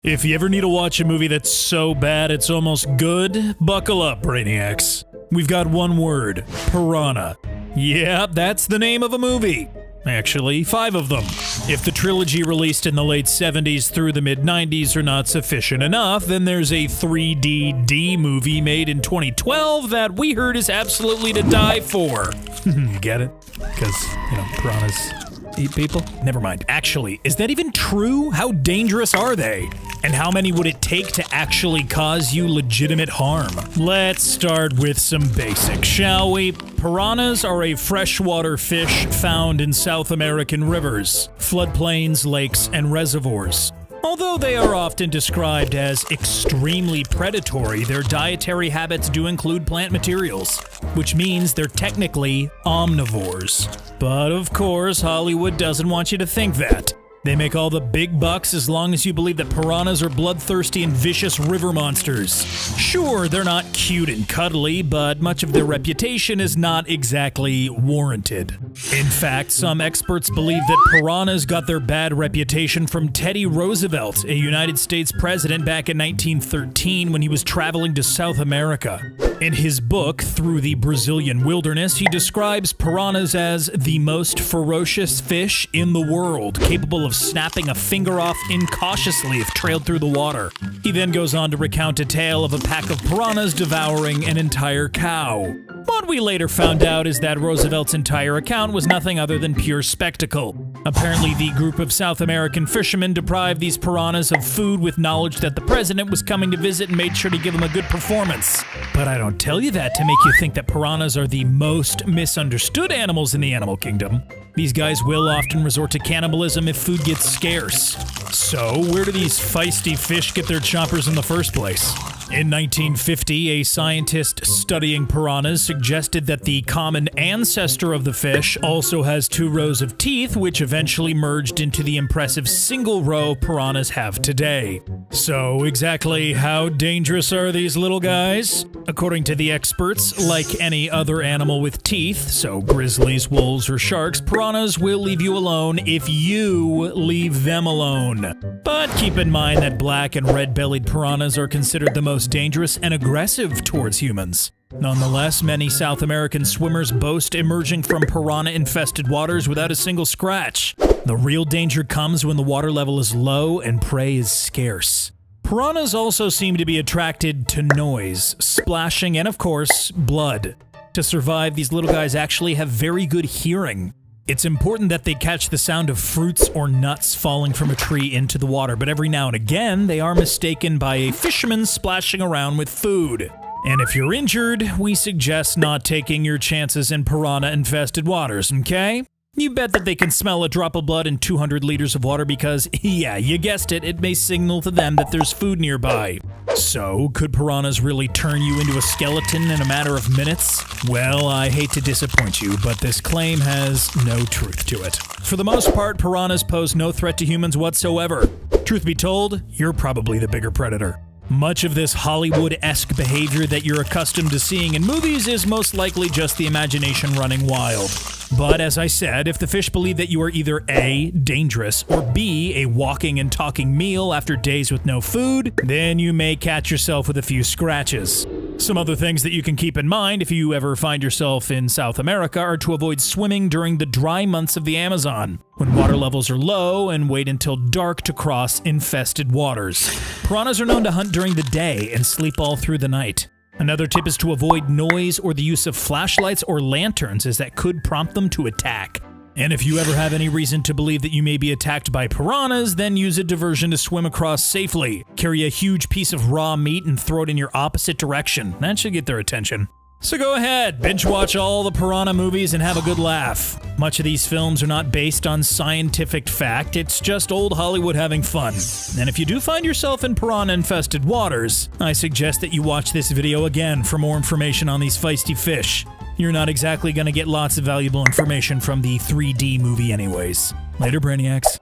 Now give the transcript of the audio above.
If you ever need to watch a movie that's so bad it's almost good, buckle up, Brainiacs. We've got one word: piranha. Yeah, that's the name of a movie. Actually, 5 of them. If the trilogy released in the late 70s through the mid-90s are not sufficient enough, then there's a 3D movie made in 2012 that we heard is absolutely to die for. Get it? Because, piranhas eat people? Never mind. Actually, is that even true? How dangerous are they? And how many would it take to actually cause you legitimate harm? Let's start with some basics, shall we? Piranhas are a freshwater fish found in South American rivers, floodplains, lakes, and reservoirs. Although they are often described as extremely predatory, their dietary habits do include plant materials, which means they're technically omnivores. But of course, Hollywood doesn't want you to think that. They make all the big bucks as long as you believe that piranhas are bloodthirsty and vicious river monsters. Sure, they're not cute and cuddly, but much of their reputation is not exactly warranted. In fact, some experts believe that piranhas got their bad reputation from Teddy Roosevelt, a United States president back in 1913 when he was traveling to South America. In his book, Through the Brazilian Wilderness, he describes piranhas as the most ferocious fish in the world, capable of snapping a finger off incautiously if trailed through the water. He then goes on to recount a tale of a pack of piranhas devouring an entire cow. What we later found out is that Roosevelt's entire account was nothing other than pure spectacle. Apparently, the group of South American fishermen deprived these piranhas of food with knowledge that the president was coming to visit and made sure to give them a good performance. But I don't tell you that to make you think that piranhas are the most misunderstood animals in the animal kingdom. These guys will often resort to cannibalism if food gets scarce. So, where do these feisty fish get their chompers in the first place? In 1950, a scientist studying piranhas suggested that the common ancestor of the fish also has 2 rows of teeth, which eventually merged into the impressive single row piranhas have today. So, exactly how dangerous are these little guys? According to the experts, like any other animal with teeth, so grizzlies, wolves, or sharks, piranhas will leave you alone if you leave them alone. But keep in mind that black and red-bellied piranhas are considered the most dangerous and aggressive towards humans. Nonetheless, many South American swimmers boast emerging from piranha-infested waters without a single scratch. The real danger comes when the water level is low and prey is scarce. Piranhas also seem to be attracted to noise, splashing, and of course, blood. To survive, these little guys actually have very good hearing. It's important that they catch the sound of fruits or nuts falling from a tree into the water, but every now and again, they are mistaken by a fisherman splashing around with food. And if you're injured, we suggest not taking your chances in piranha-infested waters, okay? You bet that they can smell a drop of blood in 200 liters of water because, yeah, you guessed it, it may signal to them that there's food nearby. So, could piranhas really turn you into a skeleton in a matter of minutes? Well, I hate to disappoint you, but this claim has no truth to it. For the most part, piranhas pose no threat to humans whatsoever. Truth be told, you're probably the bigger predator. Much of this Hollywood-esque behavior that you're accustomed to seeing in movies is most likely just the imagination running wild. But as I said, if the fish believe that you are either A, dangerous, or B, a walking and talking meal after days with no food, then you may catch yourself with a few scratches. Some other things that you can keep in mind if you ever find yourself in South America are to avoid swimming during the dry months of the Amazon, when water levels are low, and wait until dark to cross infested waters. Piranhas are known to hunt during the day and sleep all through the night. Another tip is to avoid noise or the use of flashlights or lanterns, as that could prompt them to attack. And if you ever have any reason to believe that you may be attacked by piranhas, then use a diversion to swim across safely. Carry a huge piece of raw meat and throw it in your opposite direction. That should get their attention. So go ahead, binge watch all the piranha movies and have a good laugh. Much of these films are not based on scientific fact, it's just old Hollywood having fun. And if you do find yourself in piranha-infested waters, I suggest that you watch this video again for more information on these feisty fish. You're not exactly gonna get lots of valuable information from the 3D movie anyways. Later, Brainiacs.